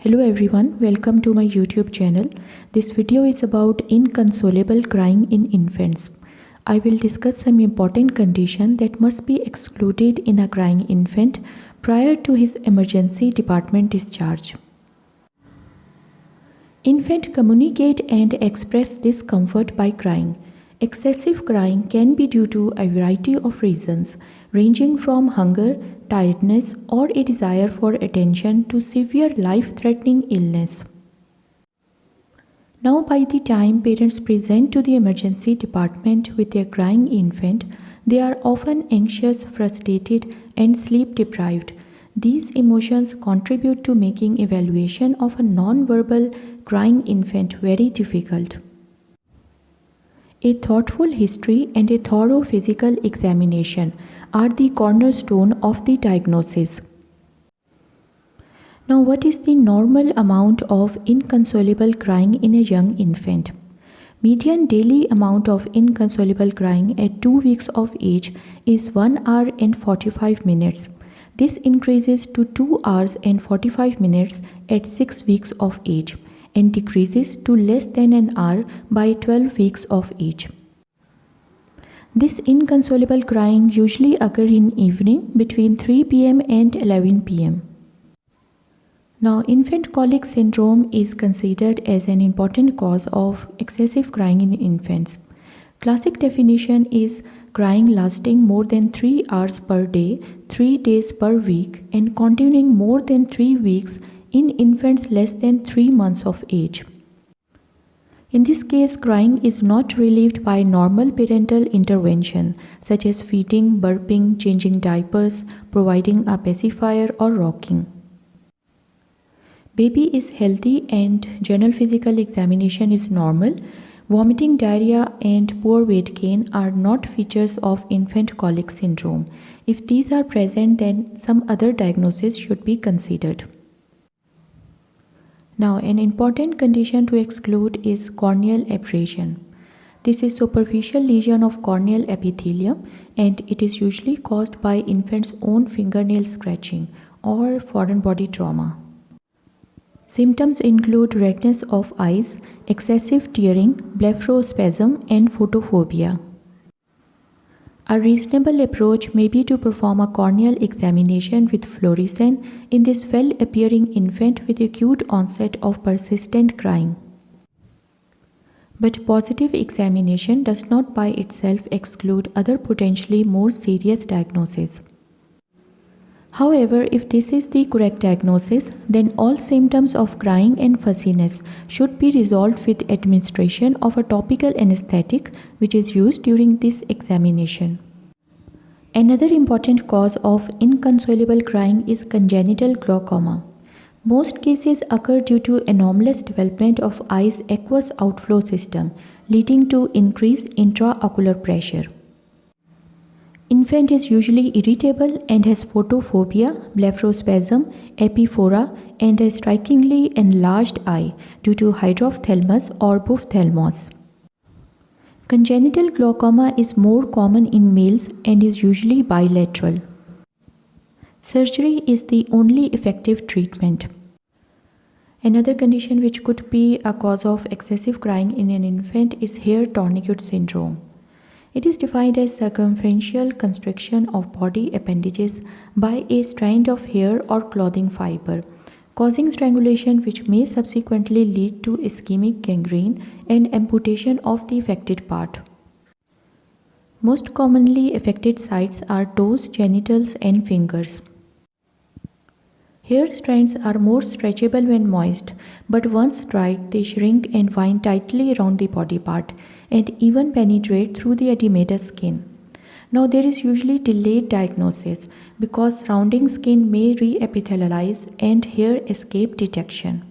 Hello everyone, welcome to my YouTube channel. This video is about inconsolable crying in infants. I will discuss some important conditions that must be excluded in a crying infant prior to his emergency department discharge. Infants communicate and express discomfort by crying. Excessive crying can be due to a variety of reasons, ranging from hunger, tiredness, or a desire for attention to severe life-threatening illness. Now, by the time parents present to the emergency department with their crying infant, they are often anxious, frustrated, and sleep deprived. These emotions contribute to making evaluation of a non-verbal crying infant very difficult. A thoughtful history and a thorough physical examination are the cornerstone of the diagnosis. Now, what is the normal amount of inconsolable crying in a young infant? Median daily amount of inconsolable crying at 2 weeks of age is 1 hour and 45 minutes. This increases to 2 hours and 45 minutes at 6 weeks of age and decreases to less than an hour by 12 weeks of age. This inconsolable crying usually occurs in evening between 3 p.m. and 11 p.m. Now, infant colic syndrome is considered as an important cause of excessive crying in infants. Classic definition is crying lasting more than 3 hours per day, 3 days per week, and continuing more than 3 weeks in infants less than 3 months of age. In this case, crying is not relieved by normal parental intervention such as feeding, burping, changing diapers, providing a pacifier, or rocking. Baby is healthy and general physical examination is normal. Vomiting, diarrhea, and poor weight gain are not features of infant colic syndrome. If these are present, then some other diagnosis should be considered. Now, an important condition to exclude is corneal abrasion. This is superficial lesion of corneal epithelium and it is usually caused by infant's own fingernail scratching or foreign body trauma. Symptoms include redness of eyes, excessive tearing, blepharospasm, and photophobia. A reasonable approach may be to perform a corneal examination with fluorescein in this well-appearing infant with acute onset of persistent crying. But positive examination does not by itself exclude other potentially more serious diagnoses. However, if this is the correct diagnosis, then all symptoms of crying and fussiness should be resolved with administration of a topical anesthetic which is used during this examination. Another important cause of inconsolable crying is congenital glaucoma. Most cases occur due to anomalous development of eye's aqueous outflow system, leading to increased intraocular pressure. Infant is usually irritable and has photophobia, blepharospasm, epiphora, and a strikingly enlarged eye due to hydrophthalmus or ophthalmos. Congenital glaucoma is more common in males and is usually bilateral. Surgery is the only effective treatment. Another condition which could be a cause of excessive crying in an infant is hair tourniquet syndrome. It is defined as circumferential constriction of body appendages by a strand of hair or clothing fiber, causing strangulation which may subsequently lead to ischemic gangrene and amputation of the affected part. Most commonly affected sites are toes, genitals, and fingers. Hair strands are more stretchable when moist, but once dried, they shrink and wind tightly around the body part and even penetrate through the edematous skin. Now, there is usually delayed diagnosis because surrounding skin may re-epithelialize and hair escape detection.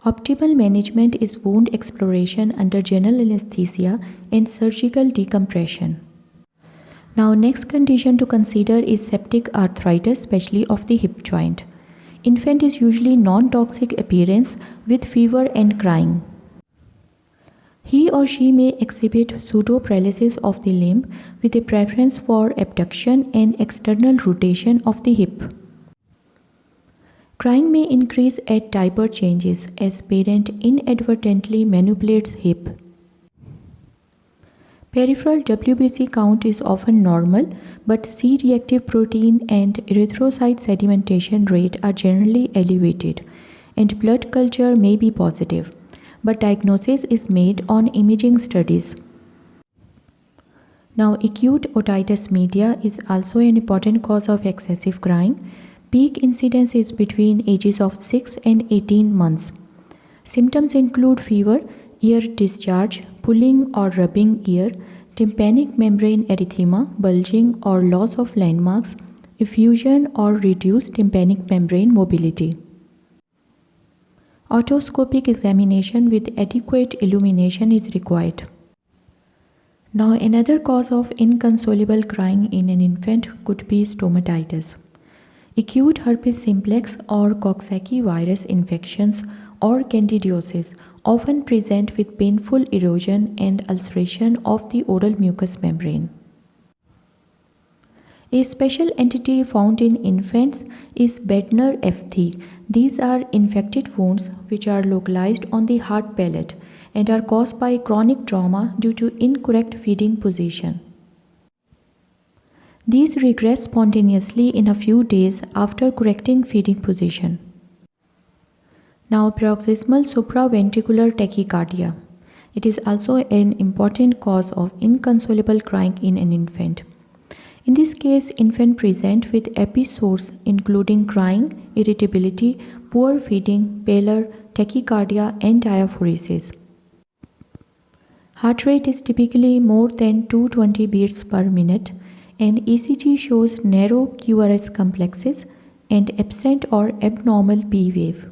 Optimal management is wound exploration under general anesthesia and surgical decompression. Now, next condition to consider is septic arthritis, especially of the hip joint. Infant is usually non-toxic appearance with fever and crying. He or she may exhibit pseudoparalysis of the limb with a preference for abduction and external rotation of the hip. Crying may increase at diaper changes as parent inadvertently manipulates hip. Peripheral WBC count is often normal, but C-reactive protein and erythrocyte sedimentation rate are generally elevated, and blood culture may be positive, but diagnosis is made on imaging studies. Now, acute otitis media is also an important cause of excessive crying. Peak incidence is between ages of 6 and 18 months. Symptoms include fever, ear discharge, pulling or rubbing ear, tympanic membrane erythema, bulging or loss of landmarks, effusion or reduced tympanic membrane mobility. Otoscopic examination with adequate illumination is required. Now, another cause of inconsolable crying in an infant could be stomatitis. Acute herpes simplex or Coxsackie virus infections or candidiosis often present with painful erosion and ulceration of the oral mucous membrane. A special entity found in infants is Bednar Ft. These are infected wounds which are localized on the hard palate and are caused by chronic trauma due to incorrect feeding position. These regress spontaneously in a few days after correcting feeding position. Now, paroxysmal supraventricular tachycardia. It is also an important cause of inconsolable crying in an infant. In this case, infant present with episodes including crying, irritability, poor feeding, pallor, tachycardia, and diaphoresis. Heart rate is typically more than 220 beats per minute, and ECG shows narrow QRS complexes and absent or abnormal P wave.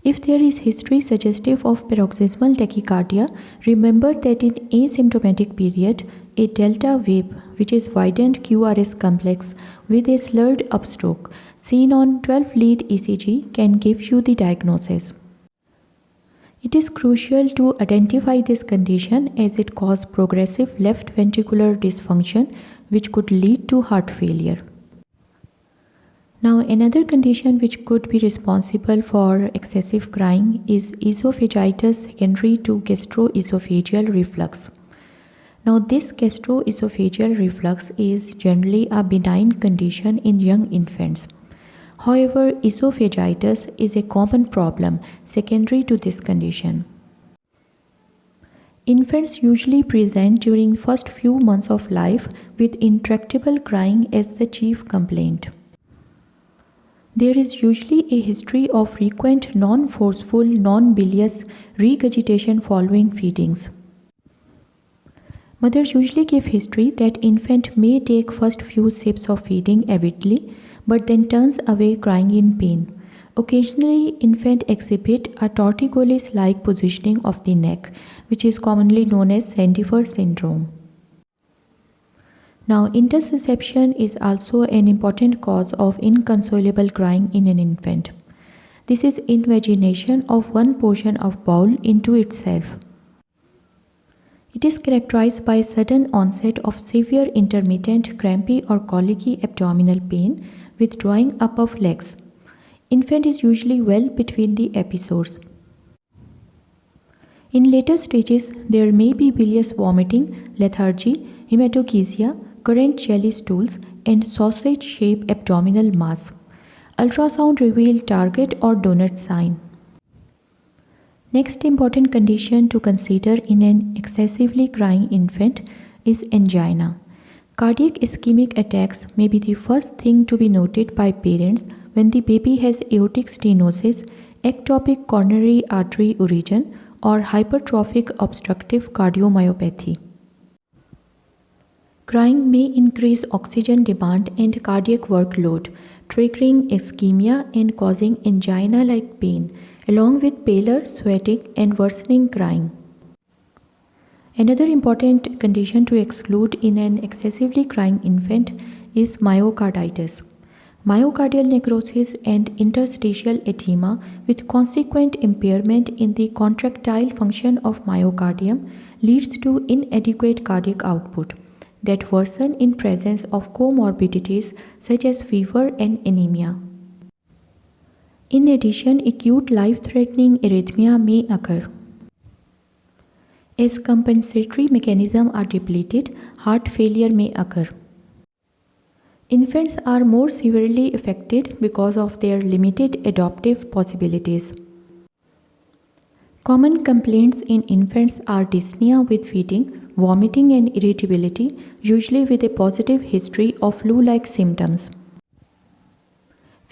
If there is history suggestive of paroxysmal tachycardia, remember that in asymptomatic period, a delta wave, which is widened QRS complex with a slurred upstroke, seen on 12-lead ECG, can give you the diagnosis. It is crucial to identify this condition as it causes progressive left ventricular dysfunction, which could lead to heart failure. Now, another condition which could be responsible for excessive crying is esophagitis secondary to gastroesophageal reflux. Now, this gastroesophageal reflux is generally a benign condition in young infants. However, esophagitis is a common problem secondary to this condition. Infants usually present during first few months of life with intractable crying as the chief complaint. There is usually a history of frequent non-forceful, non-bilious regurgitation following feedings. Mothers usually give history that infant may take first few sips of feeding avidly, but then turns away crying in pain. Occasionally, infant exhibit a torticollis-like positioning of the neck, which is commonly known as Sandifer syndrome. Now, intussusception is also an important cause of inconsolable crying in an infant. This is invagination of one portion of bowel into itself. It is characterized by sudden onset of severe intermittent crampy or colicky abdominal pain with drawing up of legs. Infant is usually well between the episodes. In later stages, there may be bilious vomiting, lethargy, hematochezia, current jelly stools, and sausage-shaped abdominal mass. Ultrasound reveals target or donut sign. Next important condition to consider in an excessively crying infant is angina. Cardiac ischemic attacks may be the first thing to be noted by parents when the baby has aortic stenosis, ectopic coronary artery origin, or hypertrophic obstructive cardiomyopathy. Crying may increase oxygen demand and cardiac workload, triggering ischemia and causing angina-like pain, along with pallor, sweating, and worsening crying. Another important condition to exclude in an excessively crying infant is myocarditis. Myocardial necrosis and interstitial edema with consequent impairment in the contractile function of myocardium leads to inadequate cardiac output that worsen in presence of comorbidities such as fever and anemia. In addition, acute life-threatening arrhythmia may occur. As compensatory mechanisms are depleted, heart failure may occur. Infants are more severely affected because of their limited adaptive possibilities. Common complaints in infants are dyspnea with feeding, vomiting and irritability, usually with a positive history of flu-like symptoms.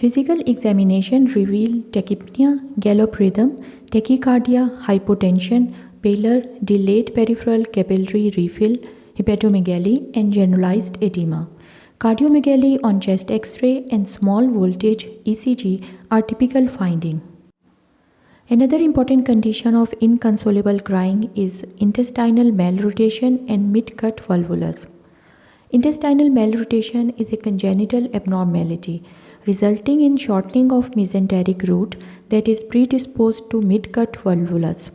Physical examination reveals tachypnea, gallop rhythm, tachycardia, hypotension, pallor, delayed peripheral capillary refill, hepatomegaly, and generalized edema. Cardiomegaly on chest X-ray and small voltage ECG are typical findings. Another important condition of inconsolable crying is intestinal malrotation and mid-cut volvulus. Intestinal malrotation is a congenital abnormality resulting in shortening of mesenteric root that is predisposed to mid-cut volvulus.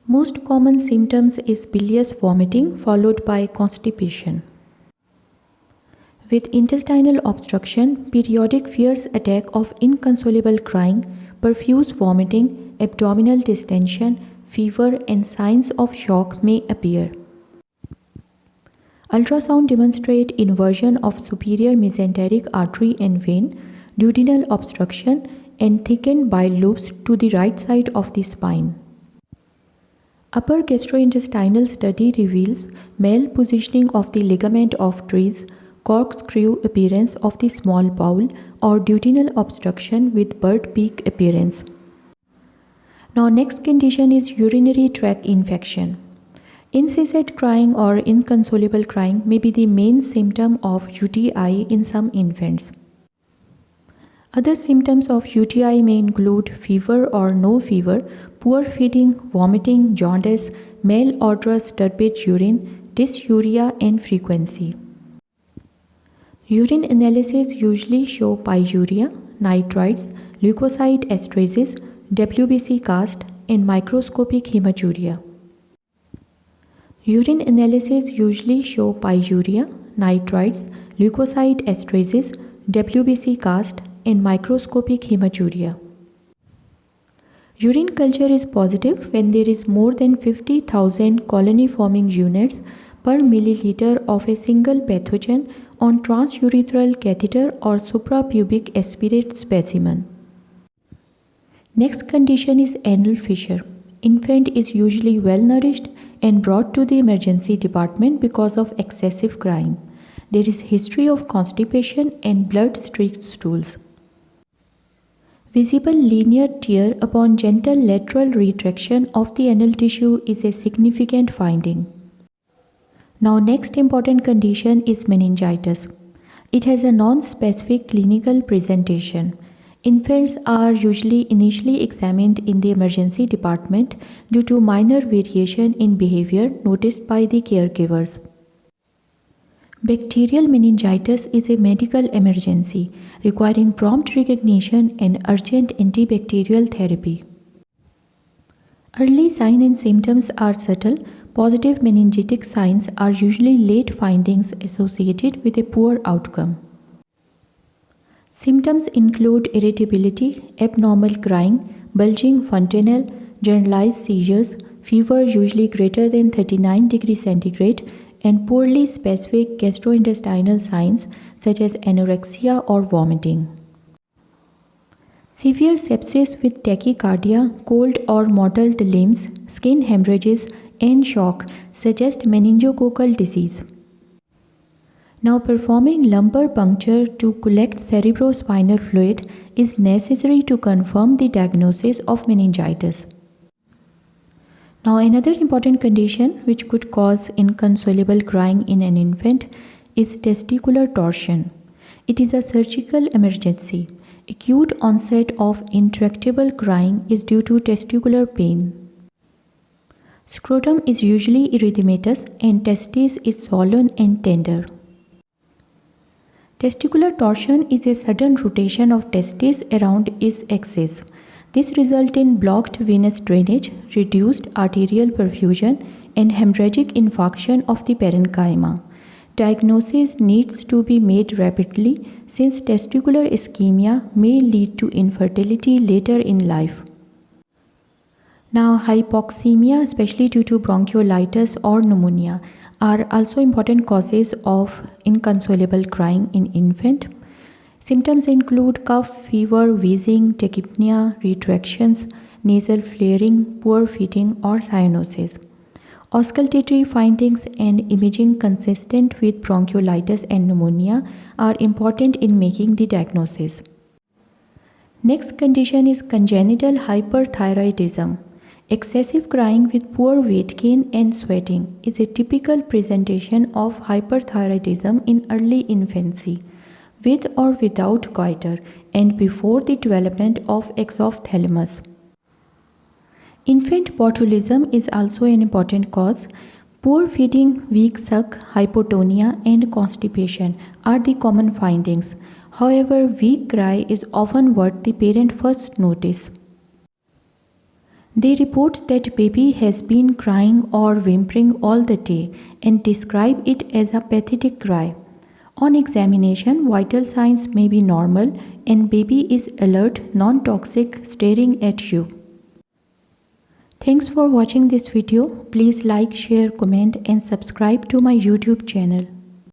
Most common symptoms is bilious vomiting followed by constipation. With intestinal obstruction, periodic fierce attack of inconsolable crying, profuse vomiting, abdominal distension, fever and signs of shock may appear. Ultrasound demonstrate inversion of superior mesenteric artery and vein, duodenal obstruction and thickened bile loops to the right side of the spine. Upper gastrointestinal study reveals malpositioning of the ligament of Treves, corkscrew appearance of the small bowel or duodenal obstruction with bird beak appearance. Now next condition is urinary tract infection. Incessant crying or inconsolable crying may be the main symptom of UTI in some infants. Other symptoms of UTI may include fever or no fever, poor feeding, vomiting, jaundice, malodorous turbid urine, dysuria and frequency. Urine analysis usually show pyuria, nitrites, leukocyte esterases, WBC cast and microscopic hematuria. Urine analysis usually show pyuria, nitrites, leukocyte esterases, WBC cast and microscopic hematuria. Urine culture is positive when there is more than 50,000 colony-forming units per milliliter of a single pathogen on transurethral catheter or suprapubic aspirate specimen. Next condition is anal fissure. Infant is usually well nourished and brought to the emergency department because of excessive crying. There is history of constipation and blood-streaked stools. Visible linear tear upon gentle lateral retraction of the anal tissue is a significant finding. Now next important condition is meningitis. It has a non-specific clinical presentation. Infants are usually initially examined in the emergency department due to minor variation in behavior noticed by the caregivers. Bacterial meningitis is a medical emergency requiring prompt recognition and urgent antibacterial therapy. Early signs and symptoms are subtle. Positive meningitic signs are usually late findings associated with a poor outcome. Symptoms include irritability, abnormal crying, bulging fontanelle, generalized seizures, fever usually greater than 39 degrees centigrade, and poorly specific gastrointestinal signs such as anorexia or vomiting. Severe sepsis with tachycardia, cold or mottled limbs, skin hemorrhages, and shock suggest meningococcal disease. Now performing lumbar puncture to collect cerebrospinal fluid is necessary to confirm the diagnosis of meningitis. Now another important condition which could cause inconsolable crying in an infant is testicular torsion. It is a surgical emergency. Acute onset of intractable crying is due to testicular pain. Scrotum is usually erythematous and testis is swollen and tender. Testicular torsion is a sudden rotation of testis around its axis. This results in blocked venous drainage, reduced arterial perfusion, and hemorrhagic infarction of the parenchyma. Diagnosis needs to be made rapidly since testicular ischemia may lead to infertility later in life. Now, hypoxemia, especially due to bronchiolitis or pneumonia, are also important causes of inconsolable crying in infant. Symptoms include cough, fever, wheezing, tachypnea, retractions, nasal flaring, poor feeding, or cyanosis. Auscultatory findings and imaging consistent with bronchiolitis and pneumonia are important in making the diagnosis. Next condition is congenital hyperthyroidism. Excessive crying with poor weight gain and sweating is a typical presentation of hyperthyroidism in early infancy, with or without goiter, and before the development of exophthalmos. Infant botulism is also an important cause. Poor feeding, weak suck, hypotonia, and constipation are the common findings. However, weak cry is often what the parent first notice. They report that baby has been crying or whimpering all the day and describe it as a pathetic cry. On examination, vital signs may be normal and baby is alert, non-toxic, staring at you. Thanks for watching this video. Please like, share, comment and subscribe to my YouTube channel.